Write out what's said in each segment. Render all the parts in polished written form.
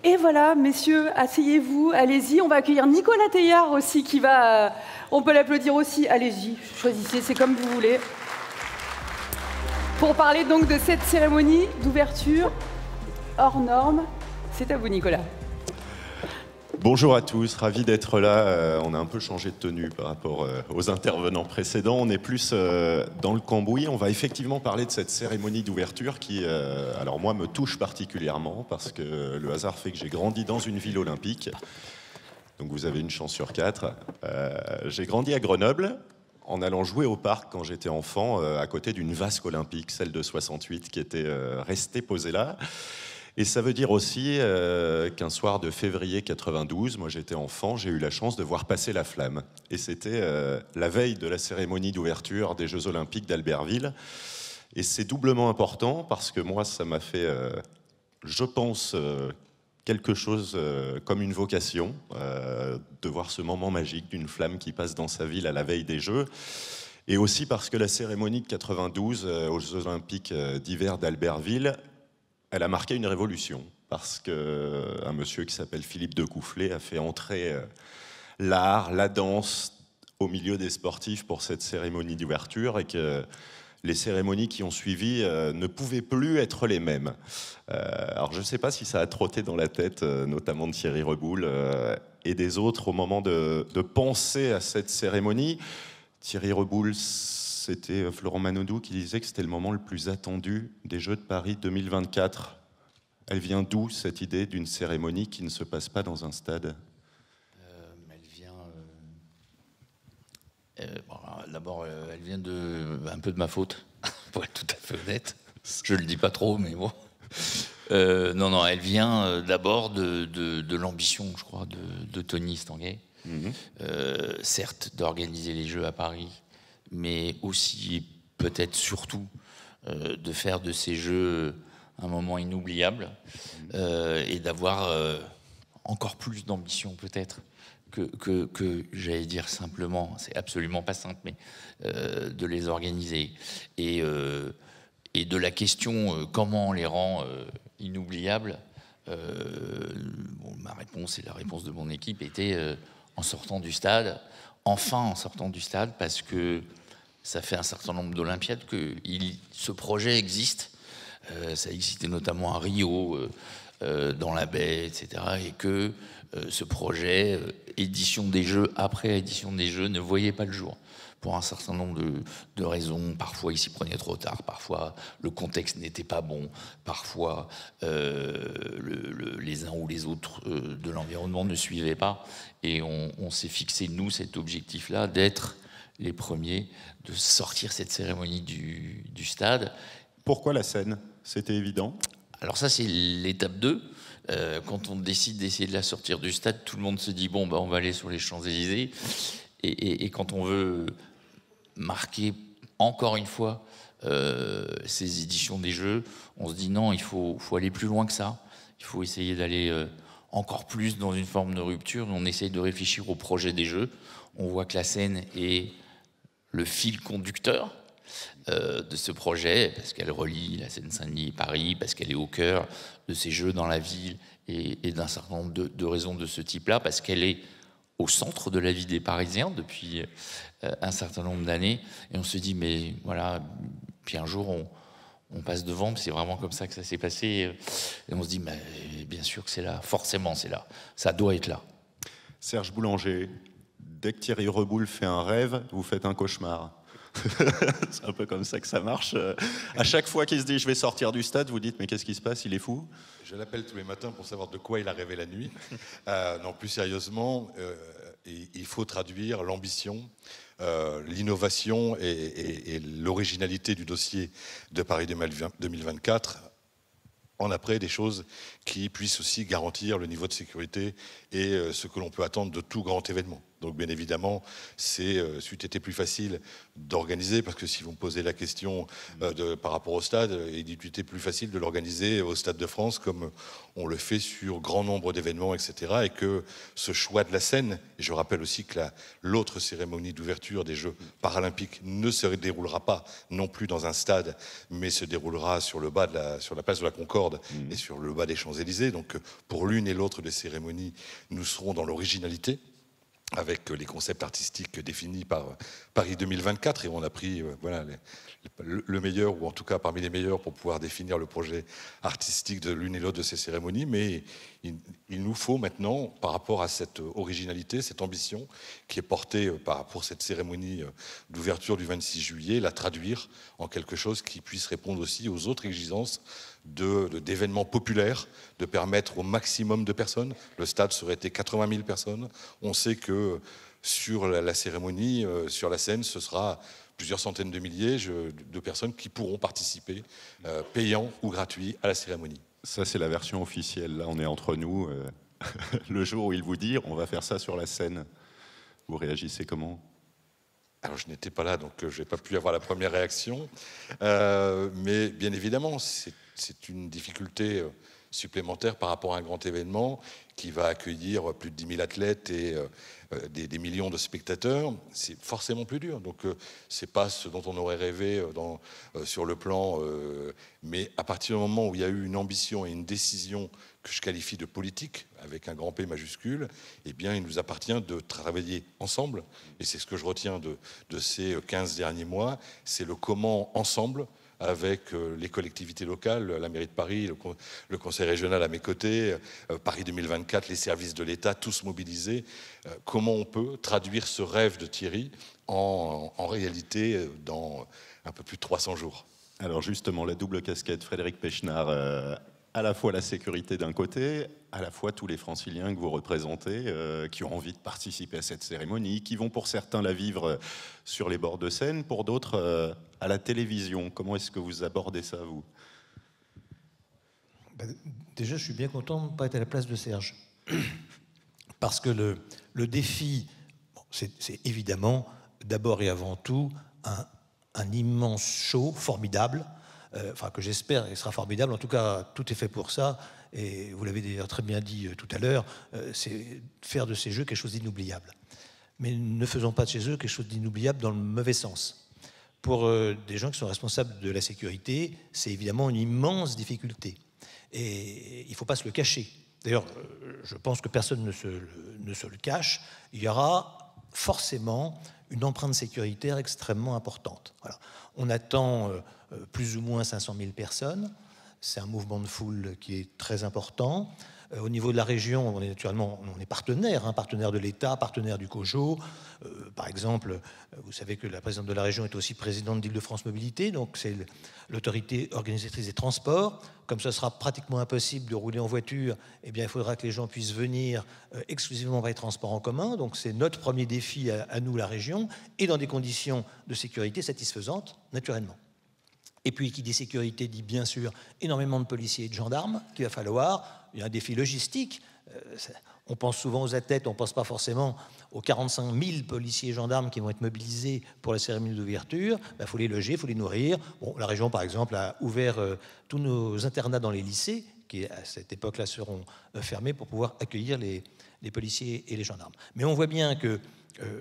Et voilà, messieurs, asseyez-vous, allez-y. On va accueillir Nicolas Teilhard aussi qui va... on peut l'applaudir aussi. Allez-y, choisissez, c'est comme vous voulez. Pour parler donc de cette cérémonie d'ouverture hors norme, c'est à vous, Nicolas. Bonjour à tous, ravi d'être là. On a un peu changé de tenue par rapport aux intervenants précédents. On est plus dans le cambouis. On va effectivement parler de cette cérémonie d'ouverture qui, alors moi, me touche particulièrement parce que le hasard fait que j'ai grandi dans une ville olympique. Donc vous avez une chance sur 4. J'ai grandi à Grenoble en allant jouer au parc quand j'étais enfant, à côté d'une vasque olympique, celle de 68, qui était restée posée là. Et ça veut dire aussi qu'un soir de février 92, moi j'étais enfant, j'ai eu la chance de voir passer la flamme. Et c'était la veille de la cérémonie d'ouverture des Jeux Olympiques d'Albertville. Et c'est doublement important parce que moi ça m'a fait, je pense, quelque chose comme une vocation, de voir ce moment magique d'une flamme qui passe dans sa ville à la veille des Jeux. Et aussi parce que la cérémonie de 92 aux Jeux Olympiques d'hiver d'Albertville, elle a marqué une révolution, parce qu'un monsieur qui s'appelle Philippe Decoufflet a fait entrer l'art, la danse au milieu des sportifs pour cette cérémonie d'ouverture, et que les cérémonies qui ont suivi ne pouvaient plus être les mêmes. Alors je ne sais pas si ça a trotté dans la tête, notamment de Thierry Reboul et des autres, au moment de penser à cette cérémonie. Thierry Reboul, c'était Florent Manodou qui disait que c'était le moment le plus attendu des Jeux de Paris 2024. Elle vient d'où, cette idée d'une cérémonie qui ne se passe pas dans un stade? Elle vient... D'abord, elle vient un peu de ma faute, pour être tout à fait honnête. Je ne le dis pas trop, mais bon. Non, elle vient d'abord de l'ambition, je crois, de Tony Estanguet. Certes, d'organiser les Jeux à Paris, mais aussi, peut-être surtout, de faire de ces Jeux un moment inoubliable et d'avoir encore plus d'ambition, peut-être, que j'allais dire simplement, c'est absolument pas simple, mais de les organiser. Et de la question comment on les rend inoubliables, ma réponse et la réponse de mon équipe était en sortant du stade, enfin en sortant du stade, parce que ça fait un certain nombre d'Olympiades que ce projet existe. Ça existait notamment à Rio, dans la baie, etc. Et que ce projet, édition des Jeux après édition des Jeux, ne voyait pas le jour. Pour un certain nombre de raisons. Parfois, il s'y prenait trop tard. Parfois, le contexte n'était pas bon. Parfois, les uns ou les autres de l'environnement ne suivaient pas. Et on s'est fixé, nous, cet objectif-là, d'être les premiers, de sortir cette cérémonie du stade. Pourquoi la scène? C'était évident? Alors ça, c'est l'étape 2. Quand on décide d'essayer de la sortir du stade, tout le monde se dit, bon, on va aller sur les Champs-Élysées. Et quand on veut marquer encore une fois ces éditions des Jeux, on se dit non, il faut aller plus loin que ça. Il faut essayer d'aller encore plus dans une forme de rupture. On essaye de réfléchir au projet des Jeux. On voit que la scène est le fil conducteur de ce projet, parce qu'elle relie la Seine-Saint-Denis et Paris, parce qu'elle est au cœur de ces Jeux dans la ville et d'un certain nombre de raisons de ce type-là, parce qu'elle est au centre de la vie des Parisiens depuis un certain nombre d'années. Et on se dit, mais voilà, puis un jour, on passe devant, c'est vraiment comme ça que ça s'est passé. Et on se dit, mais bien sûr que c'est là, forcément c'est là, ça doit être là. Serge Boulanger, dès que Thierry Reboul fait un rêve, vous faites un cauchemar. C'est un peu comme ça que ça marche. À chaque fois qu'il se dit je vais sortir du stade, vous dites mais qu'est-ce qui se passe, il est fou? Je l'appelle tous les matins pour savoir de quoi il a rêvé la nuit. Non, plus sérieusement, il faut traduire l'ambition, l'innovation et l'originalité du dossier de Paris 2024 en après des choses qui puissent aussi garantir le niveau de sécurité et ce que l'on peut attendre de tout grand événement. Donc bien évidemment, c'eût été plus facile d'organiser, parce que si vous me posez la question par rapport au stade, il eût été plus facile de l'organiser au Stade de France comme on le fait sur grand nombre d'événements, etc. Et que ce choix de la scène, et je rappelle aussi que l'autre cérémonie d'ouverture des Jeux paralympiques ne se déroulera pas non plus dans un stade, mais se déroulera sur la place de la Concorde et sur le bas des Champs-Élysées. Donc pour l'une et l'autre des cérémonies, nous serons dans l'originalité, avec les concepts artistiques définis par Paris 2024, et on a pris le meilleur, ou en tout cas parmi les meilleurs, pour pouvoir définir le projet artistique de l'une et l'autre de ces cérémonies. Mais il nous faut maintenant, par rapport à cette originalité, cette ambition qui est portée pour cette cérémonie d'ouverture du 26 juillet, la traduire en quelque chose qui puisse répondre aussi aux autres exigences d'événements populaires, de permettre au maximum de personnes. Le stade serait été 80 000 personnes. On sait que sur la cérémonie, sur la scène, ce sera plusieurs centaines de milliers de personnes qui pourront participer, payants ou gratuits, à la cérémonie. Ça, c'est la version officielle. Là, on est entre nous. Le jour où ils vous disent on va faire ça sur la scène, vous réagissez comment ? Alors, je n'étais pas là, donc je n'ai pas pu avoir la première réaction. Mais bien évidemment, c'est une difficulté supplémentaire par rapport à un grand événement qui va accueillir plus de 10 000 athlètes et des millions de spectateurs. C'est forcément plus dur. Donc, ce n'est pas ce dont on aurait rêvé sur le plan. Mais à partir du moment où il y a eu une ambition et une décision que je qualifie de politique, avec un grand P majuscule, eh bien, il nous appartient de travailler ensemble. Et c'est ce que je retiens de ces 15 derniers mois. C'est le comment ensemble, avec les collectivités locales, la mairie de Paris, le conseil régional à mes côtés, Paris 2024, les services de l'État, tous mobilisés. Comment on peut traduire ce rêve de Thierry en réalité dans un peu plus de 300 jours ? Alors justement, la double casquette, Frédéric Pechnard, à la fois la sécurité d'un côté, à la fois tous les franciliens que vous représentez, qui ont envie de participer à cette cérémonie, qui vont pour certains la vivre sur les bords de Seine, pour d'autres à la télévision. Comment est-ce que vous abordez ça, vous ? Déjà, je suis bien content de ne pas être à la place de Serge. Parce que le défi, c'est évidemment, d'abord et avant tout, un immense show formidable, que j'espère qu'il sera formidable. En tout cas, tout est fait pour ça. Et vous l'avez d'ailleurs très bien dit tout à l'heure, c'est faire de ces jeux quelque chose d'inoubliable. Mais ne faisons pas de ces jeux quelque chose d'inoubliable dans le mauvais sens. Pour des gens qui sont responsables de la sécurité, c'est évidemment une immense difficulté. Et il ne faut pas se le cacher. D'ailleurs, je pense que personne ne se le cache. Il y aura forcément une empreinte sécuritaire extrêmement importante. Voilà. On attend plus ou moins 500 000 personnes. C'est un mouvement de foule qui est très important. Au niveau de la région, on est partenaire, partenaire de l'État, partenaire du COJO. Par exemple, vous savez que la présidente de la région est aussi présidente d'Île-de-France Mobilité, donc c'est l'autorité organisatrice des transports. Comme ça sera pratiquement impossible de rouler en voiture, eh bien, il faudra que les gens puissent venir exclusivement par les transports en commun. Donc c'est notre premier défi à nous, la région, et dans des conditions de sécurité satisfaisantes, naturellement. Et puis, qui dit sécurité dit bien sûr énormément de policiers et de gendarmes qu'il va falloir. Il y a un défi logistique. On pense souvent aux athlètes, on ne pense pas forcément aux 45 000 policiers et gendarmes qui vont être mobilisés pour la cérémonie d'ouverture. Il faut les loger, il faut les nourrir. Bon, la région, par exemple, a ouvert tous nos internats dans les lycées, qui à cette époque-là seront fermés pour pouvoir accueillir les policiers et les gendarmes. Mais on voit bien que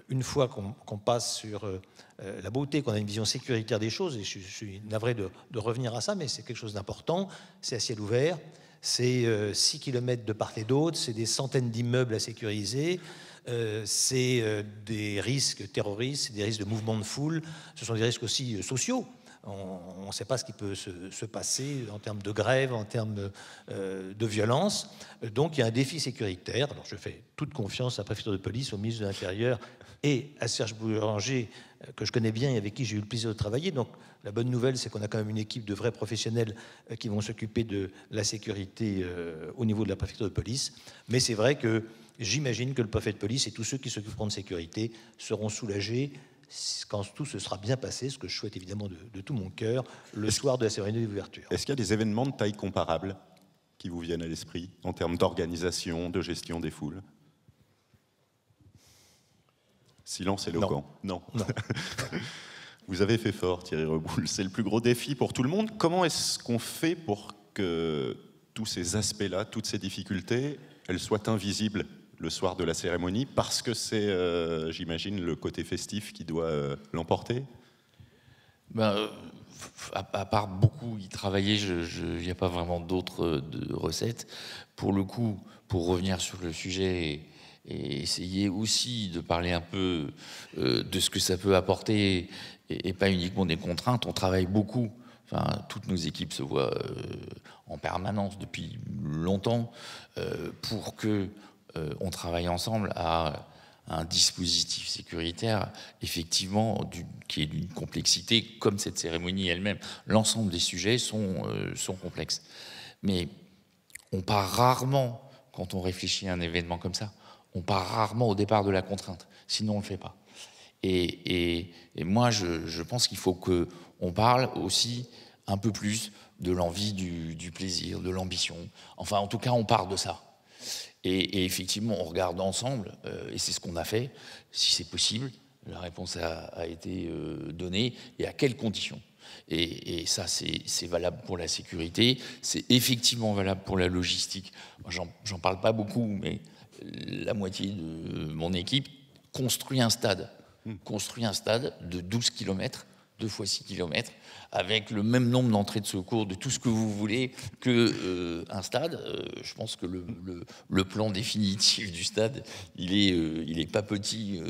une fois qu'on passe sur la beauté, qu'on a une vision sécuritaire des choses, et je suis navré de revenir à ça, mais c'est quelque chose d'important, c'est à ciel ouvert, c'est 6 km de part et d'autre, c'est des centaines d'immeubles à sécuriser, c'est des risques terroristes, des risques de mouvements de foule, ce sont des risques aussi sociaux. On ne sait pas ce qui peut se passer en termes de grève, en termes de violence. Donc il y a un défi sécuritaire. Alors je fais toute confiance à la préfecture de police, au ministre de l'Intérieur et à Serge Boulanger, que je connais bien et avec qui j'ai eu le plaisir de travailler. Donc la bonne nouvelle, c'est qu'on a quand même une équipe de vrais professionnels qui vont s'occuper de la sécurité au niveau de la préfecture de police. Mais c'est vrai que j'imagine que le préfet de police et tous ceux qui s'occuperont de sécurité seront soulagés quand tout se sera bien passé, ce que je souhaite évidemment de tout mon cœur, le soir de la cérémonie d'ouverture. Est-ce qu'il y a des événements de taille comparable qui vous viennent à l'esprit en termes d'organisation, de gestion des foules ? Silence éloquent. Non. Non. Vous avez fait fort, Thierry Reboul. C'est le plus gros défi pour tout le monde. Comment est-ce qu'on fait pour que tous ces aspects-là, toutes ces difficultés, elles soient invisibles le soir de la cérémonie, parce que c'est, j'imagine, le côté festif qui doit l'emporter? À part beaucoup y travailler, il n'y a pas vraiment d'autres recettes. Pour le coup, pour revenir sur le sujet et essayer aussi de parler un peu de ce que ça peut apporter et pas uniquement des contraintes, on travaille beaucoup. Enfin, toutes nos équipes se voient en permanence depuis longtemps pour que on travaille ensemble à un dispositif sécuritaire, effectivement, qui est d'une complexité comme cette cérémonie elle-même. L'ensemble des sujets sont complexes. Mais on part rarement, quand on réfléchit à un événement comme ça, on part rarement au départ de la contrainte. Sinon, on ne le fait pas. Et moi, je pense qu'il faut qu'on parle aussi un peu plus de l'envie, du plaisir, de l'ambition. Enfin, en tout cas, on part de ça. Et effectivement, on regarde ensemble, et c'est ce qu'on a fait, si c'est possible. La réponse a été donnée, et à quelles conditions. Et ça, c'est valable pour la sécurité, c'est effectivement valable pour la logistique. J'en parle pas beaucoup, mais la moitié de mon équipe construit un stade de 12 km, 2 fois 6 km, avec le même nombre d'entrées de secours, de tout ce que vous voulez, qu'un stade. Je pense que le plan définitif du stade, il est pas petit.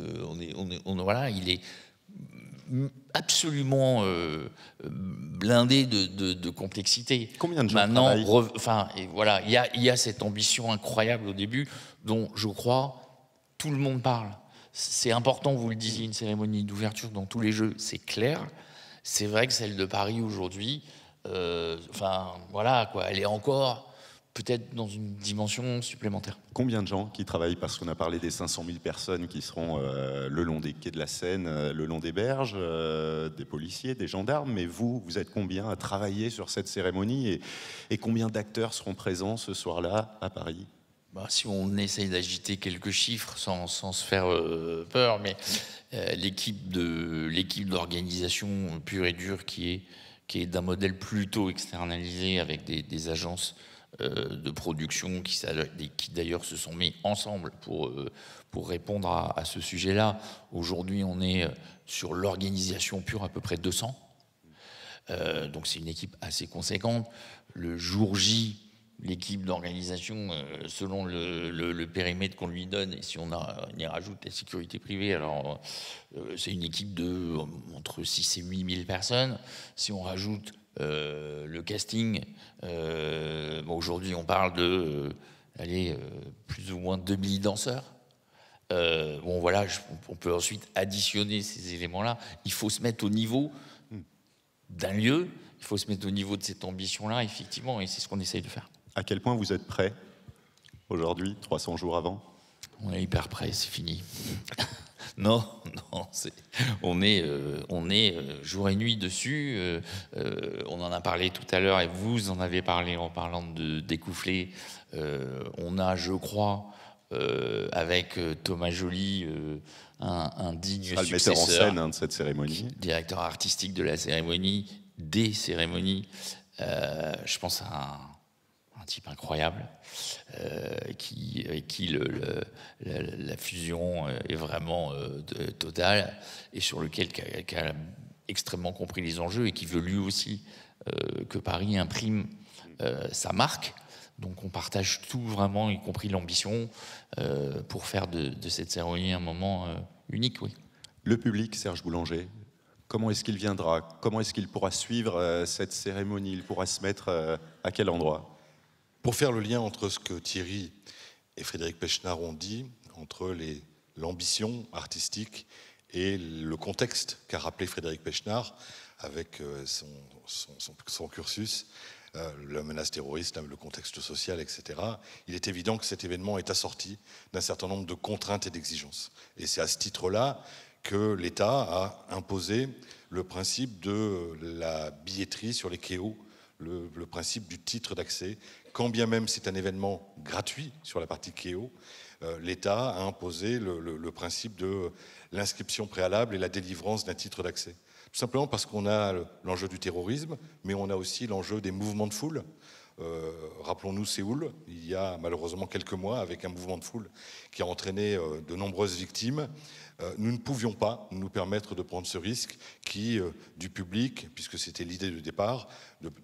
Voilà, il est absolument blindé de complexité. Combien de gens maintenant travaillent? voilà, il y a cette ambition incroyable au début, dont je crois tout le monde parle. C'est important, vous le disiez, une cérémonie d'ouverture dans tous les jeux, c'est clair. C'est vrai que celle de Paris aujourd'hui, voilà, quoi, elle est encore peut-être dans une dimension supplémentaire. Combien de gens qui travaillent? Parce qu'on a parlé des 500 000 personnes qui seront le long des quais de la Seine, le long des berges, des policiers, des gendarmes. Mais vous êtes combien à travailler sur cette cérémonie et combien d'acteurs seront présents ce soir-là à Paris? Si on essaye d'agiter quelques chiffres sans se faire peur, mais l'équipe d'organisation pure et dure qui est d'un modèle plutôt externalisé avec des agences de production qui d'ailleurs se sont mis ensemble pour répondre à ce sujet-là. Aujourd'hui, on est sur l'organisation pure à peu près 200. Donc c'est une équipe assez conséquente. Le jour J, l'équipe d'organisation, selon le périmètre qu'on lui donne, et si on y rajoute la sécurité privée, alors c'est une équipe entre 6 et 8 000 personnes. Si on rajoute le casting, aujourd'hui on parle de plus ou moins 2000 danseurs. Voilà, on peut ensuite additionner ces éléments-là. Il faut se mettre au niveau d'un lieu, il faut se mettre au niveau de cette ambition-là, effectivement, et c'est ce qu'on essaye de faire. À quel point vous êtes prêts aujourd'hui, 300 jours avant? On est hyper prêts, c'est fini. Non, on est jour et nuit dessus. On en a parlé tout à l'heure et vous en avez parlé en parlant de découfler. On a, je crois, avec Thomas Joly, un digne successeur. Le metteur en scène de cette cérémonie. Directeur artistique de la cérémonie, des cérémonies. Je pense à un type incroyable, avec qui la fusion est vraiment totale, et sur lequel qui a extrêmement compris les enjeux et qui veut lui aussi que Paris imprime sa marque. Donc on partage tout vraiment, y compris l'ambition, pour faire de cette cérémonie un moment unique. Oui. Le public, Serge Boulanger, comment est-ce qu'il viendra? Comment est-ce qu'il pourra suivre cette cérémonie? Il pourra se mettre à quel endroit? Pour faire le lien entre ce que Thierry et Frédéric Pechnard ont dit, entre l'ambition artistique et le contexte qu'a rappelé Frédéric Pechnard avec son cursus, la menace terroriste, le contexte social, etc., il est évident que cet événement est assorti d'un certain nombre de contraintes et d'exigences. Et c'est à ce titre-là que l'État a imposé le principe de la billetterie sur les quais hauts le principe du titre d'accès. Quand bien même c'est un événement gratuit sur la partie Keio, l'État a imposé le principe de l'inscription préalable et la délivrance d'un titre d'accès. Tout simplement parce qu'on a l'enjeu du terrorisme, mais on a aussi l'enjeu des mouvements de foule. Rappelons-nous Séoul, il y a malheureusement quelques mois, avec un mouvement de foule qui a entraîné de nombreuses victimes. Nous ne pouvions pas nous permettre de prendre ce risque du public, puisque c'était l'idée de départ,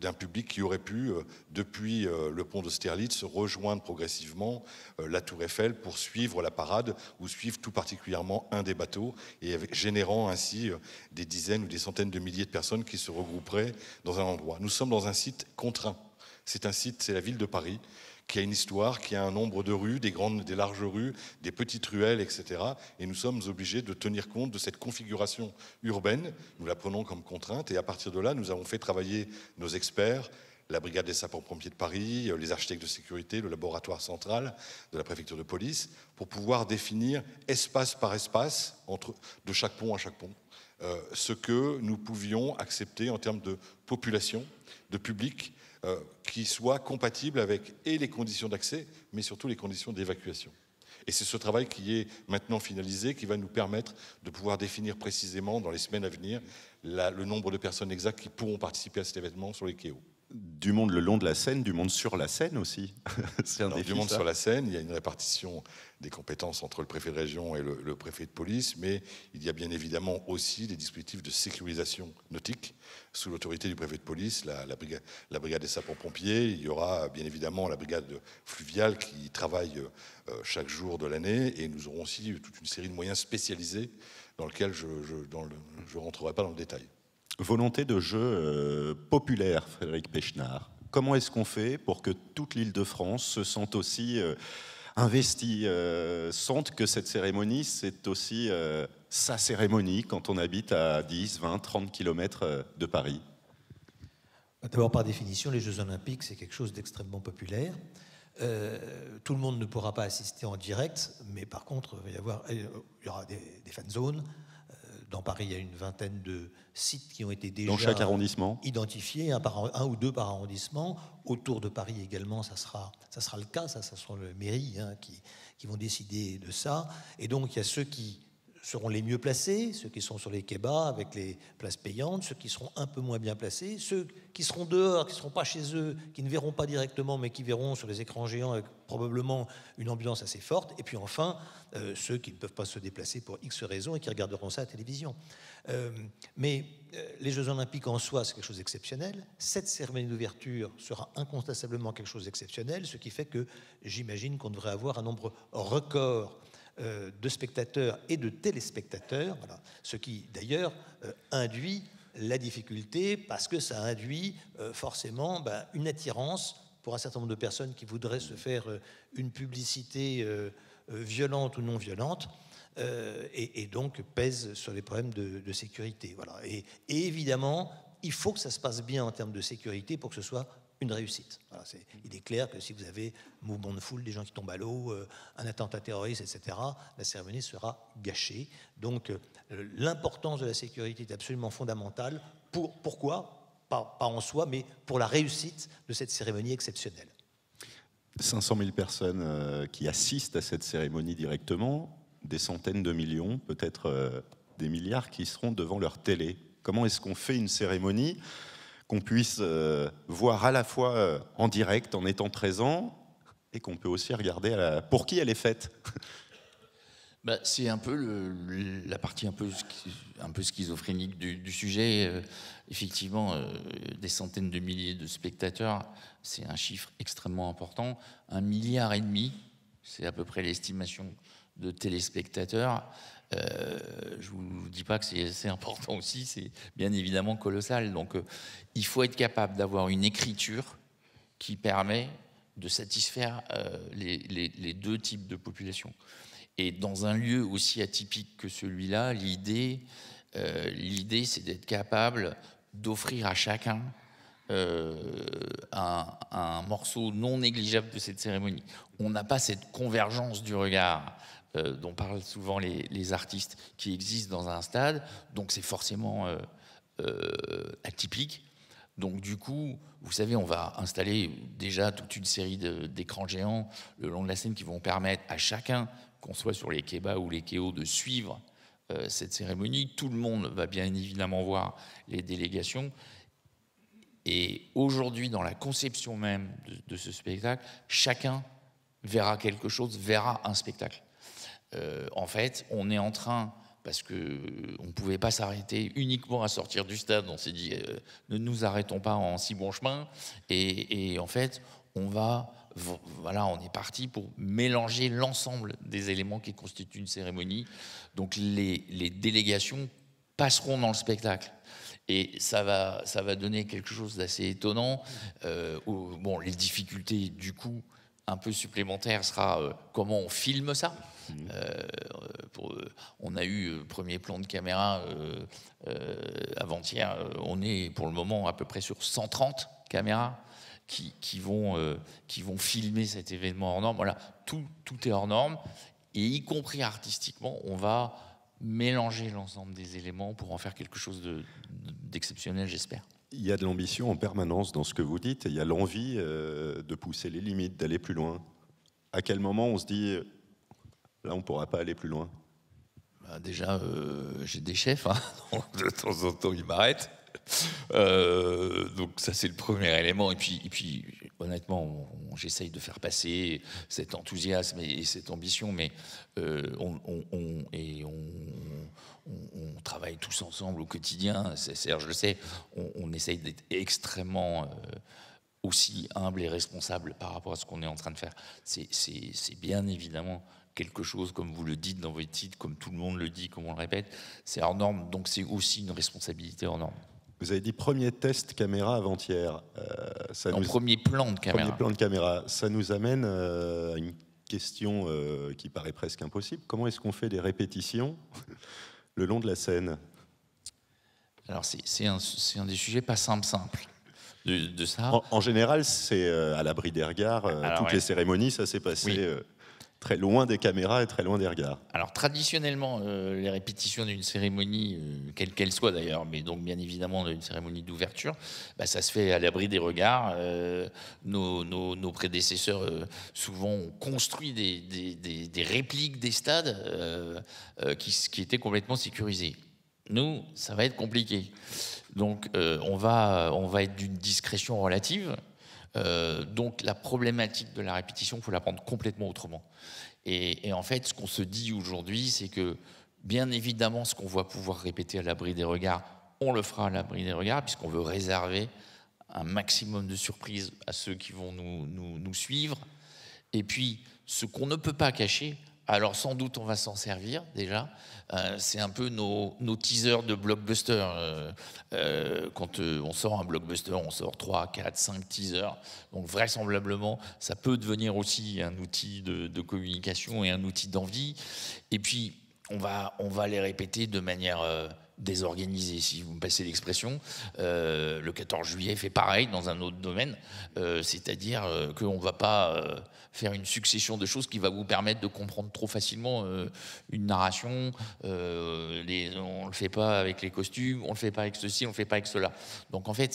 d'un public qui aurait pu, depuis le pont d'Austerlitz, rejoindre progressivement la Tour Eiffel pour suivre la parade ou suivre tout particulièrement un des bateaux, et générant ainsi des dizaines ou des centaines de milliers de personnes qui se regrouperaient dans un endroit. Nous sommes dans un site contraint. C'est un site, c'est la ville de Paris, qui a une histoire, qui a un nombre de rues, des larges rues, des petites ruelles, etc. Et nous sommes obligés de tenir compte de cette configuration urbaine. Nous la prenons comme contrainte. Et à partir de là, nous avons fait travailler nos experts, la brigade des sapeurs-pompiers de Paris, les architectes de sécurité, le laboratoire central de la préfecture de police, pour pouvoir définir espace par espace, de chaque pont à chaque pont, ce que nous pouvions accepter en termes de population, de public, qui soit compatible avec les conditions d'accès, mais surtout les conditions d'évacuation. Et c'est ce travail qui est maintenant finalisé, qui va nous permettre de pouvoir définir précisément, dans les semaines à venir, le nombre de personnes exactes qui pourront participer à cet événement sur les Keio. Du monde le long de la Seine, du monde sur la Seine aussi. C'est un défi, du monde ça. sur la Seine, il y a une répartition des compétences entre le préfet de région et le préfet de police, mais il y a bien évidemment aussi des dispositifs de sécurisation nautique sous l'autorité du préfet de police, la brigade des sapeurs-pompiers. Il y aura bien évidemment la brigade fluviale qui travaille chaque jour de l'année, et nous aurons aussi toute une série de moyens spécialisés dans lesquels je ne rentrerai pas dans le détail. Volonté de jeu populaire, Frédéric Pechnard. Comment est-ce qu'on fait pour que toute l'Île-de-France se sente aussi investie, sente que cette cérémonie, c'est aussi sa cérémonie quand on habite à 10, 20, 30 km de Paris? D'abord, par définition, les Jeux Olympiques, c'est quelque chose d'extrêmement populaire. Tout le monde ne pourra pas assister en direct, mais par contre, il y aura des fan zones. Dans Paris, il y a une vingtaine de sites qui ont été déjà dans chaque arrondissement identifiés, un ou deux par arrondissement. Autour de Paris également, ça sera le cas, ça sera les mairies qui vont décider de ça. Et donc, il y a ceux qui seront les mieux placés, ceux qui sont sur les quais bas avec les places payantes, ceux qui seront un peu moins bien placés, ceux qui seront dehors, qui ne seront pas chez eux, qui ne verront pas directement, mais qui verront sur les écrans géants avec probablement une ambiance assez forte. Et puis enfin, ceux qui ne peuvent pas se déplacer pour X raisons et qui regarderont ça à la télévision. Mais les Jeux Olympiques en soi, c'est quelque chose d'exceptionnel. Cette cérémonie d'ouverture sera incontestablement quelque chose d'exceptionnel, ce qui fait que j'imagine qu'on devrait avoir un nombre record de spectateurs et de téléspectateurs, voilà. Ce qui d'ailleurs induit la difficulté, parce que ça induit forcément une attirance pour un certain nombre de personnes qui voudraient se faire une publicité violente ou non violente, et donc pèse sur les problèmes de sécurité. Voilà. Et évidemment, il faut que ça se passe bien en termes de sécurité pour que ce soit une réussite. Voilà, il est clair que si vous avez un mouvement de foule, des gens qui tombent à l'eau, un attentat terroriste, etc., la cérémonie sera gâchée. Donc l'importance de la sécurité est absolument fondamentale. Pourquoi ? Pas en soi, mais pour la réussite de cette cérémonie exceptionnelle. 500 000 personnes qui assistent à cette cérémonie directement, des centaines de millions, peut-être des milliards qui seront devant leur télé. Comment est-ce qu'on fait une cérémonie qu'on puisse voir à la fois en direct, en étant présent, et qu'on peut aussi regarder pour qui elle est faite? C'est un peu la partie un peu schizophrénique du sujet. Effectivement, des centaines de milliers de spectateurs, c'est un chiffre extrêmement important. 1,5 milliard, c'est à peu près l'estimation de téléspectateurs. Je ne vous dis pas que c'est assez important aussi, c'est bien évidemment colossal. Donc il faut être capable d'avoir une écriture qui permet de satisfaire les deux types de population. Et dans un lieu aussi atypique que celui-là, l'idée c'est d'être capable d'offrir à chacun un morceau non négligeable de cette cérémonie. On n'a pas cette convergence du regard dont parlent souvent les artistes qui existent dans un stade, donc c'est forcément atypique. Donc du coup, vous savez, on va installer déjà toute une série d'écrans géants le long de la scène qui vont permettre à chacun, qu'on soit sur les kebas ou les kéos, de suivre cette cérémonie. Tout le monde va bien évidemment voir les délégations. Et aujourd'hui, dans la conception même de ce spectacle, chacun verra quelque chose, verra un spectacle. En fait, on est en train, parce qu'on ne pouvait pas s'arrêter uniquement à sortir du stade, on s'est dit, ne nous arrêtons pas en si bon chemin. Et en fait, on est parti pour mélanger l'ensemble des éléments qui constituent une cérémonie. Donc les délégations passeront dans le spectacle. Et ça va donner quelque chose d'assez étonnant. Bon, les difficultés, du coup, un peu supplémentaires, sera comment on filme ça. On a eu premier plan de caméra avant-hier. On est pour le moment à peu près sur 130 caméras qui vont filmer cet événement hors norme. Voilà, tout est hors norme. Et y compris artistiquement, on va mélanger l'ensemble des éléments pour en faire quelque chose d'exceptionnel, j'espère. Il y a de l'ambition en permanence dans ce que vous dites, et il y a l'envie de pousser les limites, d'aller plus loin. À quel moment on se dit, là on ne pourra pas aller plus loin? Déjà, j'ai des chefs, hein, donc de temps en temps ils m'arrêtent. Donc ça c'est le premier élément. Et puis honnêtement, j'essaye de faire passer cet enthousiasme et cette ambition, mais on travaille tous ensemble au quotidien. Serge le sait, on essaye d'être extrêmement aussi humble et responsable par rapport à ce qu'on est en train de faire. C'est bien évidemment quelque chose, comme vous le dites dans votre titre, comme tout le monde le dit, comme on le répète, c'est hors norme, donc c'est aussi une responsabilité hors norme. Vous avez dit premier test caméra avant-hier. Premier plan de caméra. Premier plan de caméra. Ça nous amène à une question qui paraît presque impossible. Comment est-ce qu'on fait des répétitions le long de la scène? Alors c'est un des sujets pas simples de ça. En général, c'est à l'abri des regards. Toutes les cérémonies, ça s'est passé très loin des caméras et très loin des regards. Alors traditionnellement, les répétitions d'une cérémonie, quelle qu'elle soit d'ailleurs, mais donc bien évidemment d'une cérémonie d'ouverture, ça se fait à l'abri des regards. Nos prédécesseurs souvent ont construit des répliques des stades qui étaient complètement sécurisées. Nous, ça va être compliqué. Donc on va être d'une discrétion relative. Donc la problématique de la répétition, il faut la prendre complètement autrement. Et en fait, ce qu'on se dit aujourd'hui, c'est que bien évidemment, ce qu'on va pouvoir répéter à l'abri des regards, on le fera à l'abri des regards, puisqu'on veut réserver un maximum de surprises à ceux qui vont nous suivre. Et puis, ce qu'on ne peut pas cacher, alors sans doute on va s'en servir déjà, c'est un peu nos teasers de blockbuster. Quand on sort un blockbuster, on sort 3, 4, 5 teasers. Donc vraisemblablement, ça peut devenir aussi un outil de communication et un outil d'envie. Et puis, on va les répéter de manière désorganisée, si vous me passez l'expression. Le 14 juillet fait pareil dans un autre domaine, c'est-à-dire qu'on ne va pas faire une succession de choses qui va vous permettre de comprendre trop facilement une narration. On ne le fait pas avec les costumes, on ne le fait pas avec ceci, on ne le fait pas avec cela. Donc en fait,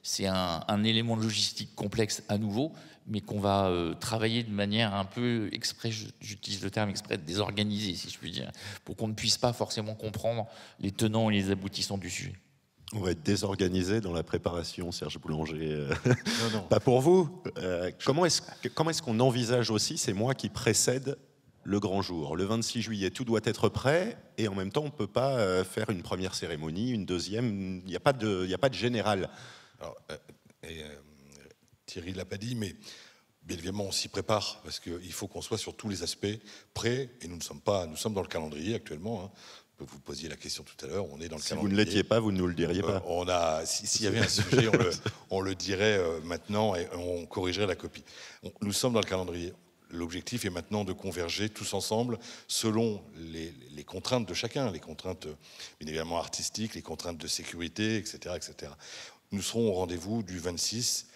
c'est un élément logistique complexe à nouveau, mais qu'on va travailler de manière un peu exprès, j'utilise le terme exprès, désorganisée, si je puis dire, pour qu'on ne puisse pas forcément comprendre les tenants et les aboutissants du sujet. On va être désorganisé dans la préparation, Serge Boulanger. Non. Pas pour vous. Comment est-ce qu'on envisage aussi ces mois qui précèdent le grand jour? Le 26 juillet, tout doit être prêt, et en même temps, on ne peut pas faire une première cérémonie, une deuxième. Il n'y a pas de général. Alors, Thierry ne l'a pas dit, mais bien évidemment, on s'y prépare, parce qu'il faut qu'on soit sur tous les aspects prêts, et nous sommes dans le calendrier actuellement, hein. Vous posiez la question tout à l'heure, on est dans le calendrier. Si vous ne l'étiez pas, vous ne nous le diriez pas. S'il y avait un sujet, on le dirait maintenant et on corrigerait la copie. Nous sommes dans le calendrier. L'objectif est maintenant de converger tous ensemble selon les contraintes de chacun, les contraintes bien évidemment artistiques, les contraintes de sécurité, etc., etc. Nous serons au rendez-vous du 26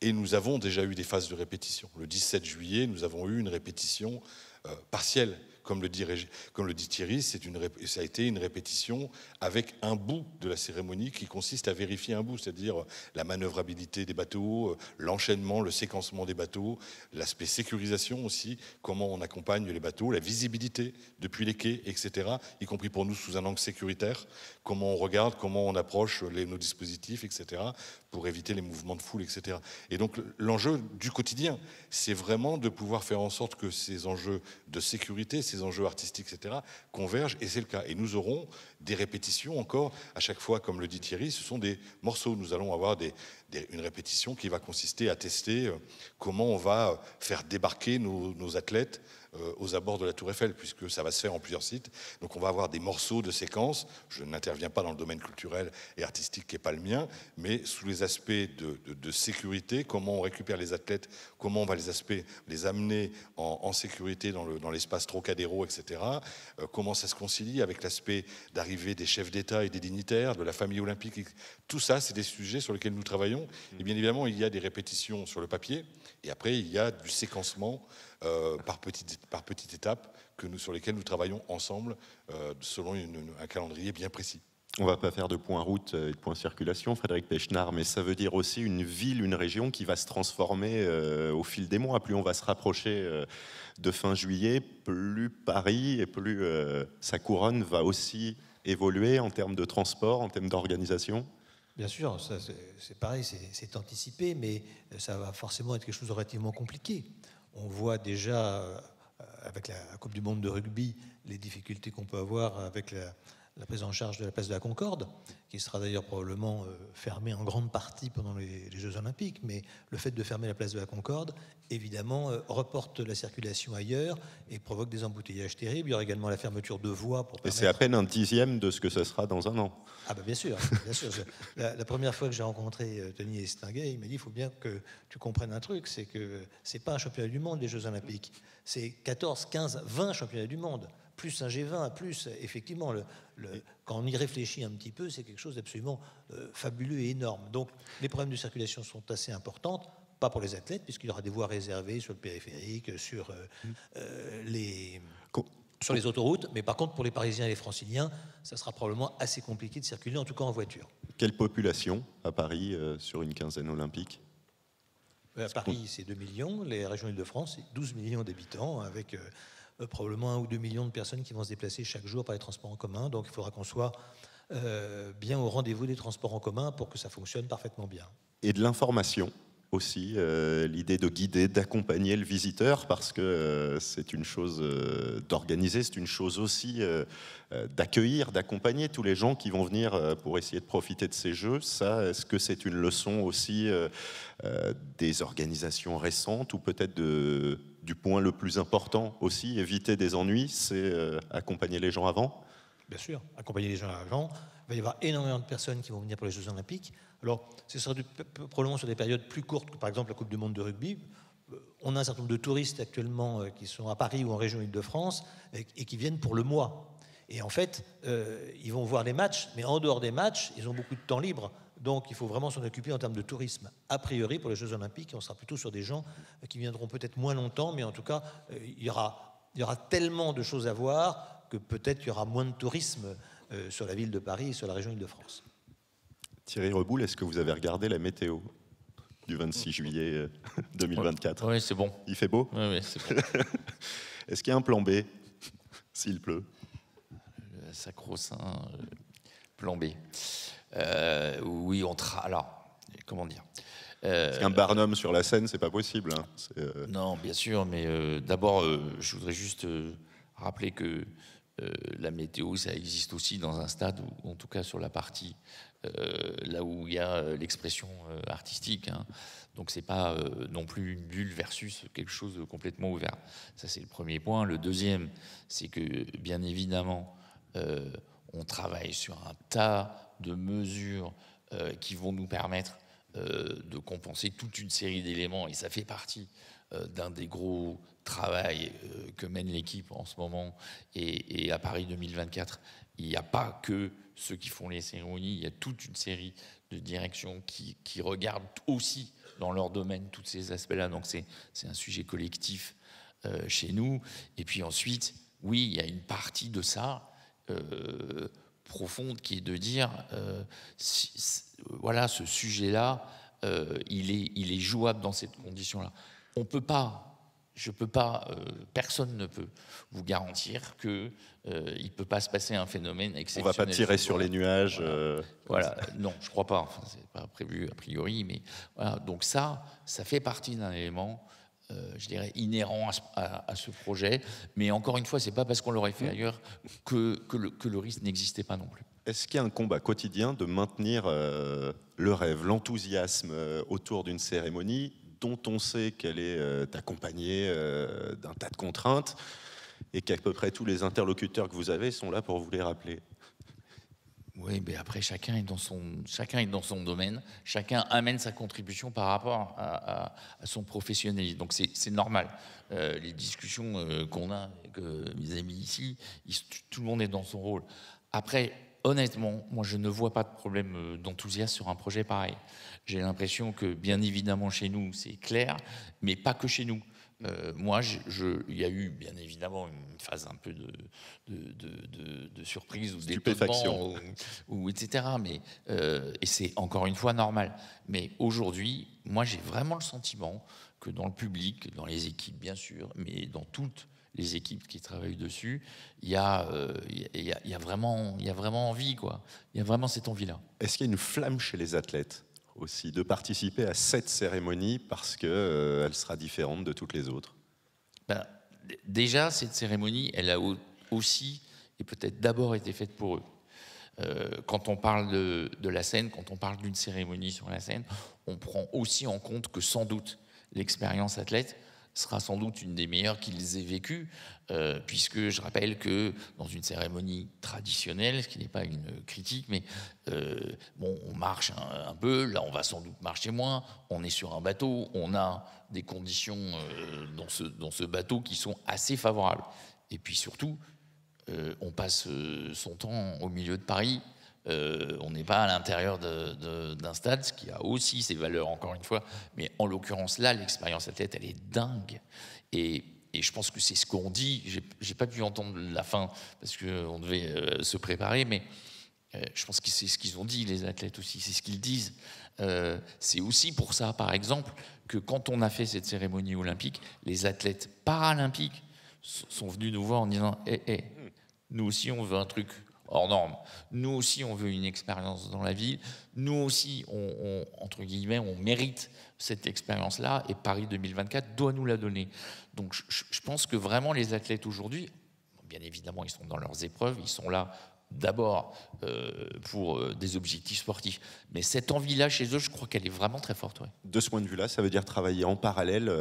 et nous avons déjà eu des phases de répétition. Le 17 juillet, nous avons eu une répétition partielle. Comme le dit Thierry, ça a été une répétition avec un bout de la cérémonie qui consiste à vérifier un bout, c'est-à-dire la manœuvrabilité des bateaux, l'enchaînement, le séquencement des bateaux, l'aspect sécurisation aussi, comment on accompagne les bateaux, la visibilité depuis les quais, etc., y compris pour nous sous un angle sécuritaire, comment on regarde, comment on approche nos dispositifs, etc., pour éviter les mouvements de foule, etc. Et donc l'enjeu du quotidien, c'est vraiment de pouvoir faire en sorte que ces enjeux de sécurité, ces enjeux artistiques, etc., convergent, et c'est le cas. Et nous aurons des répétitions encore, à chaque fois, comme le dit Thierry, ce sont des morceaux. Nous allons avoir une répétition qui va consister à tester comment on va faire débarquer nos athlètes aux abords de la Tour Eiffel, puisque ça va se faire en plusieurs sites. Donc on va avoir des morceaux de séquences. Je n'interviens pas dans le domaine culturel et artistique qui n'est pas le mien, mais sous les aspects de sécurité, comment on récupère les athlètes, comment on va les amener en sécurité dans l'espace Trocadéro, etc. Comment ça se concilie avec l'aspect d'arrivée des chefs d'État et des dignitaires, de la famille olympique. Tout ça, c'est des sujets sur lesquels nous travaillons. Et bien évidemment, il y a des répétitions sur le papier, et après, il y a du séquencement par petites étapes sur lesquelles nous travaillons ensemble selon un calendrier bien précis. On ne va pas faire de point route et de point circulation, Frédéric Pechnard, mais ça veut dire aussi une ville, une région qui va se transformer au fil des mois. Plus on va se rapprocher de fin juillet, plus Paris et plus sa couronne va aussi évoluer en termes de transport, en termes d'organisation. Bien sûr, ça, c'est pareil, c'est anticipé, mais ça va forcément être quelque chose de relativement compliqué. On voit déjà, avec la Coupe du Monde de rugby, les difficultés qu'on peut avoir avec la prise en charge de la place de la Concorde, qui sera d'ailleurs probablement fermée en grande partie pendant les Jeux Olympiques, mais le fait de fermer la place de la Concorde, évidemment, reporte la circulation ailleurs et provoque des embouteillages terribles. Il y aura également la fermeture de voies pour permettre... Et c'est à peine un dixième de ce que ce sera dans un an. Ah ben bien sûr, bien sûr. La première fois que j'ai rencontré Tony Estanguet, il m'a dit, il faut bien que tu comprennes un truc, c'est que c'est pas un championnat du monde, les Jeux Olympiques. C'est 14, 15, 20 championnats du monde, plus un G20, plus effectivement, quand on y réfléchit un petit peu, c'est quelque chose d'absolument fabuleux et énorme. Donc les problèmes de circulation sont assez importants, pas pour les athlètes, puisqu'il y aura des voies réservées sur le périphérique, sur les autoroutes, mais par contre pour les Parisiens et les Franciliens, ça sera probablement assez compliqué de circuler, en tout cas en voiture. Quelle population à Paris sur une quinzaine olympique ? À Paris, c'est 2 millions, les régions Île-de-France, c'est 12 millions d'habitants, avec probablement 1 ou 2 millions de personnes qui vont se déplacer chaque jour par les transports en commun, donc il faudra qu'on soit bien au rendez-vous des transports en commun pour que ça fonctionne parfaitement bien. Et de l'information aussi, l'idée de guider, d'accompagner le visiteur, parce que c'est une chose d'organiser, c'est une chose aussi d'accueillir, d'accompagner tous les gens qui vont venir pour essayer de profiter de ces jeux. Ça, est-ce que c'est une leçon aussi des organisations récentes, ou peut-être du point le plus important aussi, éviter des ennuis, c'est accompagner les gens avant ? Bien sûr, accompagner les gens avant. Il va y avoir énormément de personnes qui vont venir pour les Jeux Olympiques. Alors, ce sera probablement sur des périodes plus courtes que, par exemple, la Coupe du Monde de rugby. On a un certain nombre de touristes actuellement qui sont à Paris ou en région Île-de-France et qui viennent pour le mois. Et en fait, ils vont voir les matchs, mais en dehors des matchs, ils ont beaucoup de temps libre. Donc, il faut vraiment s'en occuper en termes de tourisme. A priori, pour les Jeux Olympiques, on sera plutôt sur des gens qui viendront peut-être moins longtemps, mais en tout cas, il y aura tellement de choses à voir que peut-être il y aura moins de tourisme sur la ville de Paris et sur la région Île-de-France. Thierry Reboul, est-ce que vous avez regardé la météo du 26 juillet 2024 ? Oui, c'est bon. Il fait beau ? Oui, c'est bon. Est-ce qu'il y a un plan B s'il pleut ? Le sacro-saint plan B. Oui, alors, comment dire ? Parce qu'un Barnum sur la Seine, c'est pas possible. Hein. Non, bien sûr, mais d'abord, je voudrais juste rappeler que la météo, ça existe aussi dans un stade, ou en tout cas sur la partie là où il y a l'expression artistique. Hein. Donc c'est pas non plus une bulle versus quelque chose de complètement ouvert. Ça, c'est le premier point. Le deuxième, c'est que bien évidemment, on travaille sur un tas de mesures qui vont nous permettre de compenser toute une série d'éléments, et ça fait partie d'un des gros travail que mène l'équipe en ce moment. Et à Paris 2024, il n'y a pas que ceux qui font les cérémonies, il y a toute une série de directions qui regardent aussi dans leur domaine tous ces aspects-là. Donc c'est un sujet collectif chez nous. Et puis ensuite, oui, il y a une partie de ça profonde qui est de dire, voilà, ce sujet-là, il est jouable dans cette condition-là. On peut pas. Je peux pas, personne ne peut vous garantir qu'il ne peut pas se passer un phénomène exceptionnel. On ne va pas tirer sur les nuages. Voilà. Non, je ne crois pas. Enfin, ce n'est pas prévu a priori. Mais voilà. Donc ça fait partie d'un élément, je dirais, inhérent à ce projet. Mais encore une fois, ce n'est pas parce qu'on l'aurait fait ailleurs que le risque n'existait pas non plus. Est-ce qu'il y a un combat quotidien de maintenir le rêve, l'enthousiasme autour d'une cérémonie dont on sait qu'elle est accompagnée d'un tas de contraintes et qu'à peu près tous les interlocuteurs que vous avez sont là pour vous les rappeler? Oui, mais après, chacun est dans son domaine, chacun amène sa contribution par rapport à son professionnalisme. Donc c'est normal. Les discussions qu'on a avec mes amis ici, tout le monde est dans son rôle. Après, honnêtement, moi je ne vois pas de problème d'enthousiasme sur un projet pareil. J'ai l'impression que, bien évidemment, chez nous, c'est clair, mais pas que chez nous. Moi, il y a eu, bien évidemment, une phase un peu de surprise ou d'étonnement, etc. Mais, et c'est encore une fois normal. Mais aujourd'hui, moi, j'ai vraiment le sentiment que dans le public, dans les équipes, bien sûr, mais dans toutes les équipes qui travaillent dessus, il y a vraiment envie, quoi. Il y a vraiment cette envie-là. Est-ce qu'il y a une flamme chez les athlètes aussi de participer à cette cérémonie parce qu'elle sera différente de toutes les autres? Déjà, cette cérémonie, elle a aussi et peut-être d'abord été faite pour eux. Quand on parle de la scène, quand on parle d'une cérémonie sur la scène, on prend aussi en compte que sans doute l'expérience athlète sera sans doute une des meilleures qu'ils aient vécues, puisque je rappelle que dans une cérémonie traditionnelle, ce qui n'est pas une critique, mais on marche un peu, là on va sans doute marcher moins, on est sur un bateau, on a des conditions dans ce bateau qui sont assez favorables. Et puis surtout, on passe son temps au milieu de Paris. On n'est pas à l'intérieur d'un stade, ce qui a aussi ses valeurs, encore une fois. Mais en l'occurrence, là, l'expérience athlète, elle est dingue. Et je pense que c'est ce qu'on dit. J'ai pas pu entendre la fin parce qu'on devait se préparer, mais je pense que c'est ce qu'ils ont dit, les athlètes aussi. C'est ce qu'ils disent. C'est aussi pour ça, par exemple, que quand on a fait cette cérémonie olympique, les athlètes paralympiques sont venus nous voir en disant nous aussi, on veut un truc hors norme. Nous aussi, on veut une expérience dans la ville. Nous aussi, entre guillemets, on mérite cette expérience-là et Paris 2024 doit nous la donner. Donc, je pense que vraiment, les athlètes aujourd'hui, bien évidemment, ils sont dans leurs épreuves, ils sont là d'abord pour des objectifs sportifs. Mais cette envie-là, chez eux, je crois qu'elle est vraiment très forte. Ouais. De ce point de vue-là, ça veut dire travailler en parallèle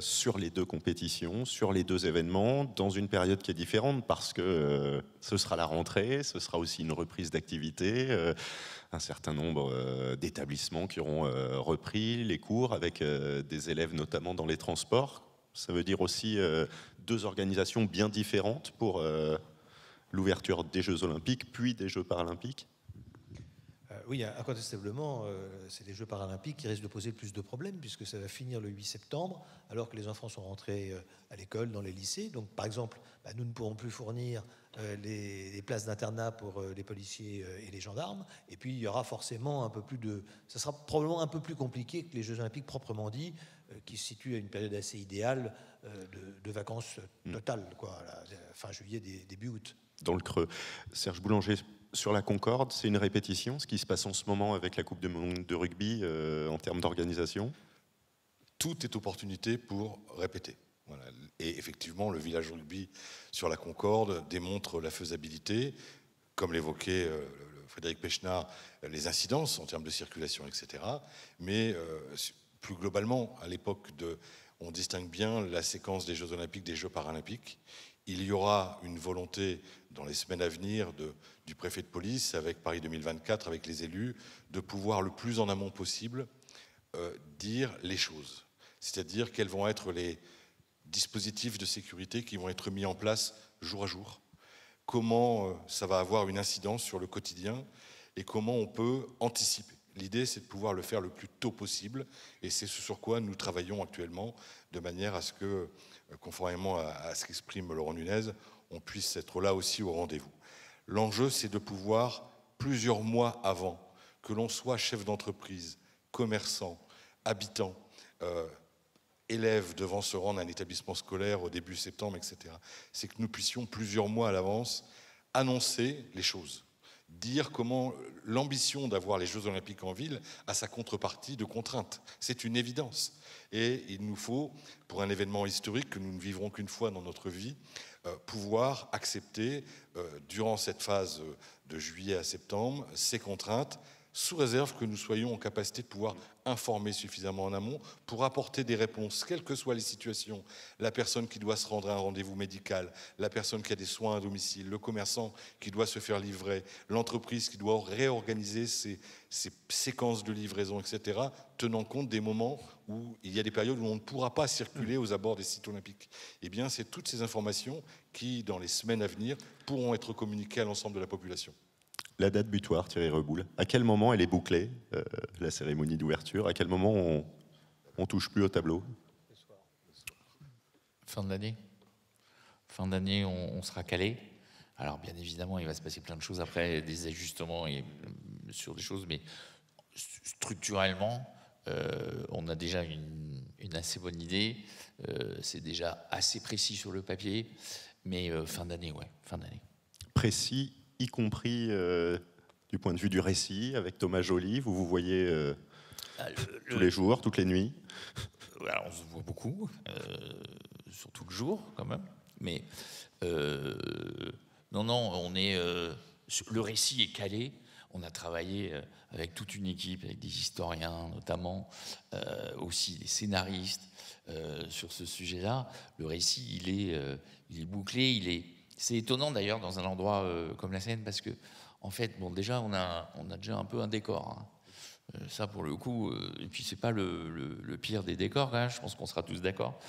sur les deux compétitions, sur les deux événements, dans une période qui est différente, parce que ce sera la rentrée, ce sera aussi une reprise d'activité, un certain nombre d'établissements qui auront repris les cours avec des élèves notamment dans les transports. Ça veut dire aussi deux organisations bien différentes pour l'ouverture des Jeux Olympiques, puis des Jeux Paralympiques. Oui, incontestablement, c'est les Jeux Paralympiques qui risquent de poser le plus de problèmes, puisque ça va finir le 8 septembre, alors que les enfants sont rentrés à l'école, dans les lycées. Donc, par exemple, nous ne pourrons plus fournir les places d'internat pour les policiers et les gendarmes. Et puis, il y aura forcément un peu plus de... Ça sera probablement un peu plus compliqué que les Jeux Olympiques proprement dit, qui se situent à une période assez idéale de vacances totales, quoi, fin juillet, début août. Dans le creux. Serge Boulanger, sur la Concorde, c'est une répétition, ce qui se passe en ce moment avec la Coupe du Monde de rugby en termes d'organisation? Tout est opportunité pour répéter. Voilà. Et effectivement, le village rugby sur la Concorde démontre la faisabilité, comme l'évoquait Frédéric Pechnard, les incidences en termes de circulation, etc. Mais plus globalement, à l'époque, on distingue bien la séquence des Jeux Olympiques, des Jeux Paralympiques. Il y aura une volonté dans les semaines à venir du préfet de police, avec Paris 2024, avec les élus, de pouvoir le plus en amont possible dire les choses. C'est-à-dire quels vont être les dispositifs de sécurité qui vont être mis en place jour à jour, comment ça va avoir une incidence sur le quotidien et comment on peut anticiper. L'idée, c'est de pouvoir le faire le plus tôt possible, et c'est ce sur quoi nous travaillons actuellement, de manière à ce que, conformément à ce qu'exprime Laurent Nunez, on puisse être là aussi au rendez-vous. L'enjeu, c'est de pouvoir, plusieurs mois avant, que l'on soit chef d'entreprise, commerçant, habitant, élève devant se rendre à un établissement scolaire au début septembre, etc., c'est que nous puissions, plusieurs mois à l'avance, annoncer les choses. Dire comment l'ambition d'avoir les Jeux Olympiques en ville a sa contrepartie de contraintes. C'est une évidence. Et il nous faut, pour un événement historique que nous ne vivrons qu'une fois dans notre vie, pouvoir accepter, durant cette phase de juillet à septembre, ces contraintes, sous réserve que nous soyons en capacité de pouvoir informer suffisamment en amont pour apporter des réponses, quelles que soient les situations. La personne qui doit se rendre à un rendez-vous médical, la personne qui a des soins à domicile, le commerçant qui doit se faire livrer, l'entreprise qui doit réorganiser ses séquences de livraison, etc., tenant compte des moments où il y a des périodes où on ne pourra pas circuler aux abords des sites olympiques. Eh bien, c'est toutes ces informations qui, dans les semaines à venir, pourront être communiquées à l'ensemble de la population. La date butoir, Thierry Reboul, à quel moment elle est bouclée, la cérémonie d'ouverture? À quel moment on touche plus au tableau? Fin de l'année. Fin d'année, on sera calé. Alors, bien évidemment, il va se passer plein de choses après, des ajustements sur des choses, mais structurellement, on a déjà une assez bonne idée. C'est déjà assez précis sur le papier, mais fin d'année, ouais, fin d'année. Précis, y compris du point de vue du récit, avec Thomas Joly, vous vous voyez tous les jours, toutes les nuits? Alors, on se voit beaucoup, surtout le jour quand même, mais non, on est, le récit est calé. On a travaillé avec toute une équipe, avec des historiens notamment, aussi des scénaristes sur ce sujet-là. Le récit, il est bouclé, c'est étonnant d'ailleurs dans un endroit comme la Seine, parce que en fait, bon, déjà on a déjà un peu un décor. Hein. Ça pour le coup, et puis c'est pas le pire des décors, hein, je pense qu'on sera tous d'accord.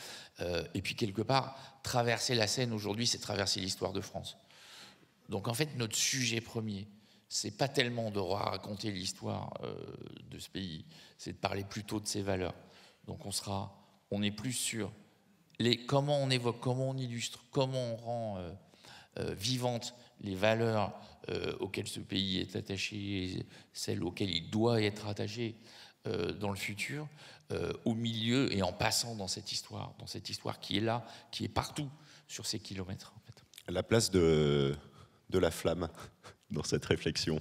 Et puis quelque part, traverser la Seine aujourd'hui, c'est traverser l'histoire de France. Donc en fait, notre sujet premier, c'est pas tellement de raconter l'histoire de ce pays, c'est de parler plutôt de ses valeurs. Donc on est plus sur comment on évoque, comment on illustre, comment on rend vivantes les valeurs auxquelles ce pays est attaché, celles auxquelles il doit être attaché dans le futur, au milieu et en passant dans cette histoire qui est là, qui est partout sur ces kilomètres. En fait. La place de la flamme dans cette réflexion,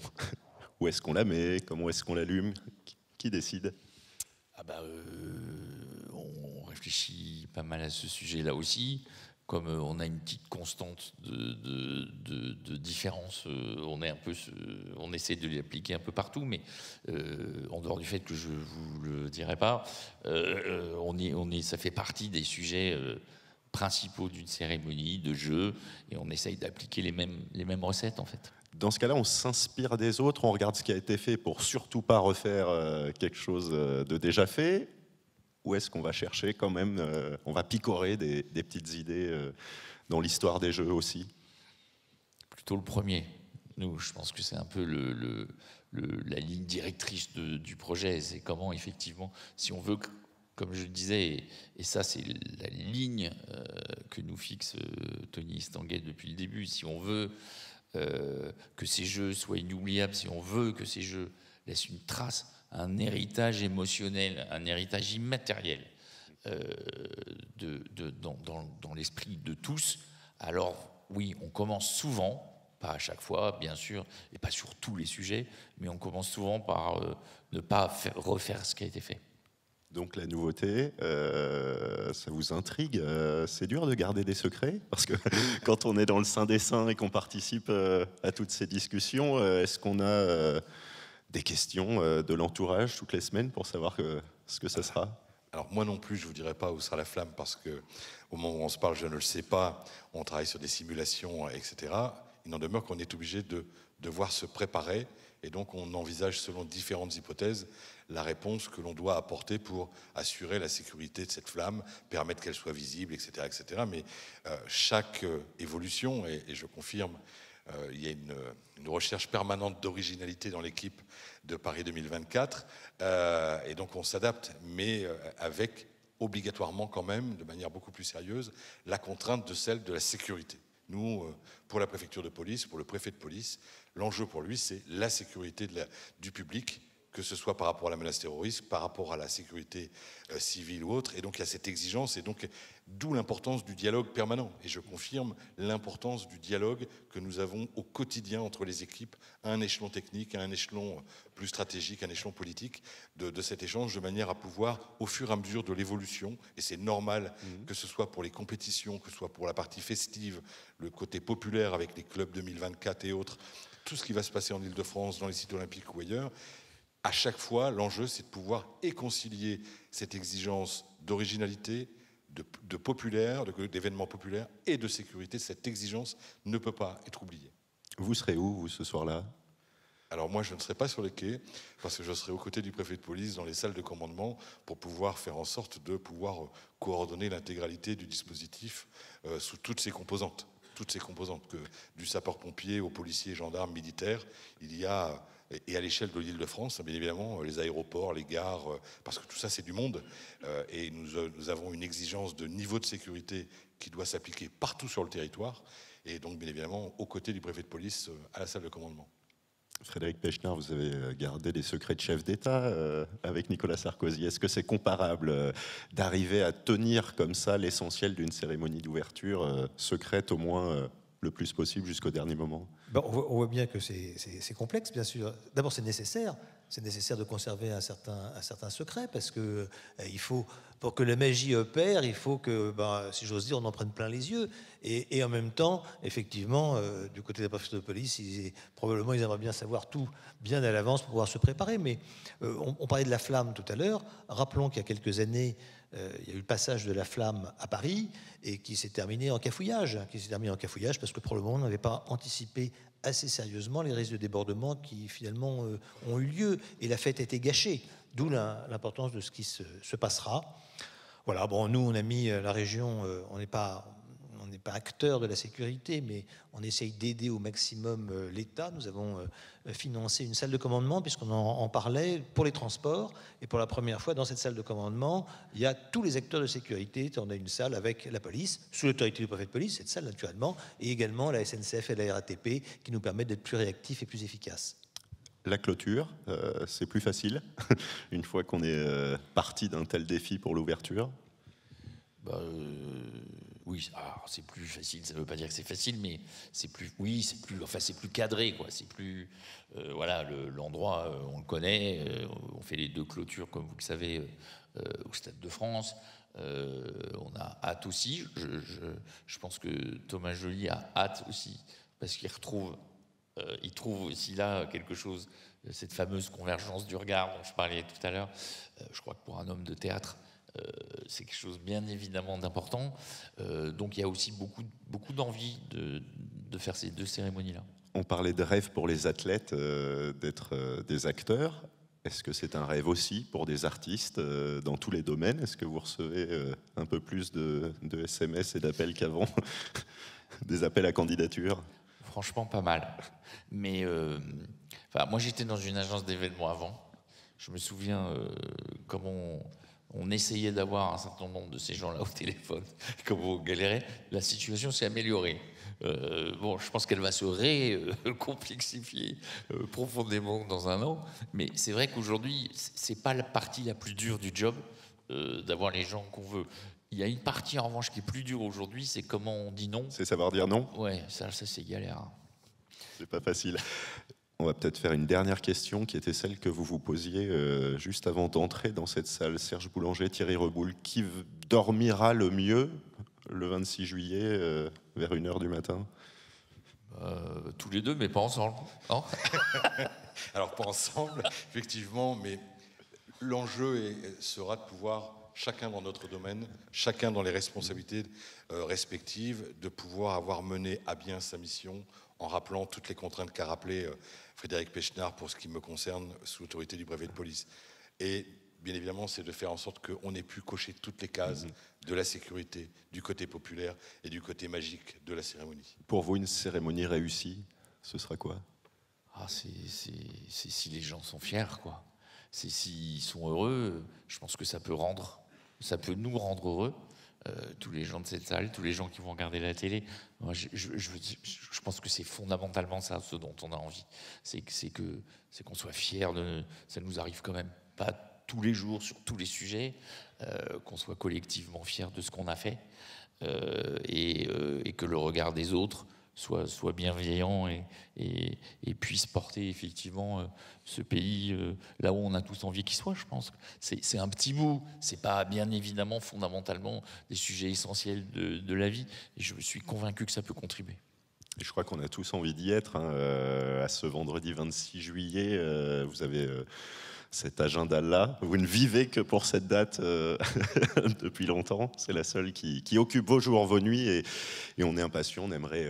où est-ce qu'on la met, comment est-ce qu'on l'allume, qui décide? On réfléchit pas mal à ce sujet-là aussi. Comme on a une petite constante de différence, on essaie de l'appliquer un peu partout, mais en dehors du fait que je vous le dirai pas, ça fait partie des sujets principaux d'une cérémonie, de jeu, et on essaye d'appliquer les mêmes recettes en fait. Dans ce cas-là, on s'inspire des autres, on regarde ce qui a été fait pour surtout pas refaire quelque chose de déjà fait. Ou est-ce qu'on va chercher quand même, on va picorer des petites idées dans l'histoire des jeux aussi? Plutôt le premier. Nous, je pense que c'est un peu la ligne directrice du projet. C'est comment, effectivement, si on veut, comme je le disais, et ça c'est la ligne que nous fixe Tony Estanguet depuis le début, si on veut que ces jeux soient inoubliables, si on veut que ces jeux laissent une trace, un héritage émotionnel, un héritage immatériel dans l'esprit de tous, alors oui, on commence souvent, pas à chaque fois bien sûr, et pas sur tous les sujets, mais on commence souvent par ne pas refaire ce qui a été fait. Donc la nouveauté, ça vous intrigue? C'est dur de garder des secrets? Parce que quand on est dans le sein des saints et qu'on participe à toutes ces discussions, est-ce qu'on a des questions de l'entourage toutes les semaines pour savoir ce que ça sera? Alors moi non plus, je ne vous dirai pas où sera la flamme parce qu'au moment où on se parle, je ne le sais pas. On travaille sur des simulations, etc. Il n'en demeure qu'on est obligé de devoir se préparer et donc on envisage selon différentes hypothèses la réponse que l'on doit apporter pour assurer la sécurité de cette flamme, permettre qu'elle soit visible, etc. etc. Mais chaque évolution, et je confirme Il y a une recherche permanente d'originalité dans l'équipe de Paris 2024. Et donc on s'adapte, mais avec obligatoirement quand même, de manière beaucoup plus sérieuse, la contrainte de celle de la sécurité. Nous, pour la préfecture de police, pour le préfet de police, l'enjeu pour lui, c'est la sécurité du public, que ce soit par rapport à la menace terroriste, par rapport à la sécurité civile ou autre. Et donc il y a cette exigence, et donc d'où l'importance du dialogue permanent. Et je confirme l'importance du dialogue que nous avons au quotidien entre les équipes, à un échelon technique, à un échelon plus stratégique, à un échelon politique, de cet échange, de manière à pouvoir, au fur et à mesure de l'évolution, et c'est normal que ce soit pour les compétitions, que ce soit pour la partie festive, le côté populaire avec les clubs 2024 et autres, tout ce qui va se passer en Ile-de-France, dans les sites olympiques ou ailleurs, à chaque fois, l'enjeu, c'est de pouvoir concilier cette exigence d'originalité, de populaire, d'événements populaires et de sécurité. Cette exigence ne peut pas être oubliée. Vous serez où, vous, ce soir-là ? Alors moi, je ne serai pas sur les quais, parce que je serai aux côtés du préfet de police dans les salles de commandement pour pouvoir faire en sorte de pouvoir coordonner l'intégralité du dispositif sous toutes ses composantes. Toutes ces composantes, que du sapeur-pompier aux policiers, gendarmes, militaires, il y a... Et à l'échelle de l'Île-de-France, bien évidemment, les aéroports, les gares, parce que tout ça, c'est du monde. Et nous avons une exigence de niveau de sécurité qui doit s'appliquer partout sur le territoire. Et donc, bien évidemment, aux côtés du préfet de police, à la salle de commandement. Frédéric Pechner, vous avez gardé des secrets de chef d'État avec Nicolas Sarkozy. Est-ce que c'est comparable d'arriver à tenir comme ça l'essentiel d'une cérémonie d'ouverture secrète au moins le plus possible jusqu'au dernier moment ? On voit bien que c'est complexe, bien sûr. D'abord, c'est nécessaire de conserver un certain secret, parce que il faut, pour que la magie opère, il faut que, si j'ose dire, on en prenne plein les yeux. Et en même temps, effectivement, du côté de la préfecture de police, probablement ils aimeraient bien savoir tout bien à l'avance pour pouvoir se préparer. Mais on parlait de la flamme tout à l'heure. Rappelons qu'il y a quelques années, il y a eu le passage de la flamme à Paris et qui s'est terminé en cafouillage. Parce que probablement on n'avait pas anticipé assez sérieusement les risques de débordement qui finalement ont eu lieu. Et la fête a été gâchée, d'où l'importance de ce qui se passera. Voilà, nous on a mis la région, on n'est pas acteur de la sécurité, mais on essaye d'aider au maximum l'État. Nous avons financé une salle de commandement, puisqu'on en parlait, pour les transports. Et pour la première fois, dans cette salle de commandement, il y a tous les acteurs de sécurité. On a une salle avec la police, sous l'autorité du préfet de police, cette salle naturellement, et également la SNCF et la RATP, qui nous permettent d'être plus réactifs et plus efficaces. La clôture, c'est plus facile, une fois qu'on est parti d'un tel défi pour l'ouverture. Oui, c'est plus facile. Ça ne veut pas dire que c'est facile, mais c'est plus cadré, quoi. C'est plus, l'endroit, on le connaît. On fait les 2 clôtures, comme vous le savez, au Stade de France. On a hâte aussi. Je pense que Thomas Joly a hâte aussi, parce qu'il il trouve aussi là quelque chose, cette fameuse convergence du regard dont je parlais tout à l'heure. Je crois que pour un homme de théâtre, c'est quelque chose bien évidemment d'important. Donc il y a aussi beaucoup d'envie de faire ces 2 cérémonies-là. On parlait de rêve pour les athlètes d'être des acteurs. Est-ce que c'est un rêve aussi pour des artistes dans tous les domaines ? Est-ce que vous recevez un peu plus de SMS et d'appels qu'avant ? Des appels à candidature ? Franchement, pas mal. Mais moi, j'étais dans une agence d'événements avant. Je me souviens comment on essayait d'avoir un certain nombre de ces gens-là au téléphone, comment on galérait. La situation s'est améliorée. Je pense qu'elle va se complexifier profondément dans un an. Mais c'est vrai qu'aujourd'hui, c'est pas la partie la plus dure du job d'avoir les gens qu'on veut. Il y a une partie en revanche qui est plus dure aujourd'hui, c'est comment on dit non. C'est savoir dire non ? Ouais, ça c'est galère. C'est pas facile. On va peut-être faire une dernière question qui était celle que vous vous posiez juste avant d'entrer dans cette salle. Serge Boulanger, Thierry Reboul, qui dormira le mieux le 26 juillet vers 1h du matin ? Tous les 2, mais pas ensemble. Non. Alors pas ensemble, effectivement, mais l'enjeu sera de pouvoir, chacun dans notre domaine, chacun dans les responsabilités respectives, de pouvoir avoir mené à bien sa mission en rappelant toutes les contraintes qu'a rappelées Frédéric Pechner pour ce qui me concerne sous l'autorité du préfet de police. Et bien évidemment, c'est de faire en sorte qu'on ait pu cocher toutes les cases de la sécurité, du côté populaire et du côté magique de la cérémonie. Pour vous, une cérémonie réussie, ce sera quoi? C'est si les gens sont fiers, quoi. C'est s'ils sont heureux, je pense que ça peut nous rendre heureux. Tous les gens de cette salle, tous les gens qui vont regarder la télé. Moi, je pense que c'est fondamentalement ça, ce dont on a envie. C'est qu'on soit fiers ça nous arrive quand même pas tous les jours sur tous les sujets, qu'on soit collectivement fiers de ce qu'on a fait et que le regard des autres soit bienveillant et puisse porter effectivement ce pays là où on a tous envie qu'il soit, je pense. C'est un petit bout, c'est pas bien évidemment fondamentalement des sujets essentiels de la vie, et je suis convaincu que ça peut contribuer. Et je crois qu'on a tous envie d'y être, à ce vendredi 26 juillet, vous avez cet agenda-là. Vous ne vivez que pour cette date depuis longtemps. C'est la seule qui occupe vos jours, vos nuits, et on est impatient, on aimerait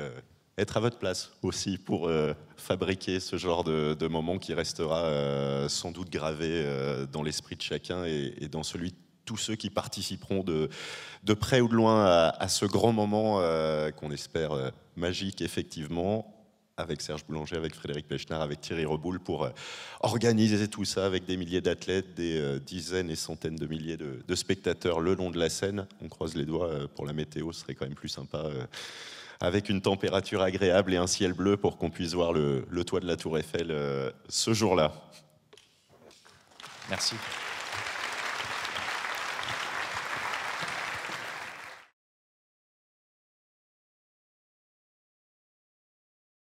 être à votre place aussi pour fabriquer ce genre de moment qui restera sans doute gravé dans l'esprit de chacun et dans celui de tous ceux qui participeront de près ou de loin à ce grand moment qu'on espère magique, effectivement, avec Serge Boulanger, avec Frédéric Pechnard, avec Thierry Reboul, pour organiser tout ça avec des milliers d'athlètes, des dizaines et centaines de milliers de spectateurs le long de la Seine. On croise les doigts pour la météo, ce serait quand même plus sympa avec une température agréable et un ciel bleu pour qu'on puisse voir le toit de la Tour Eiffel ce jour-là. Merci.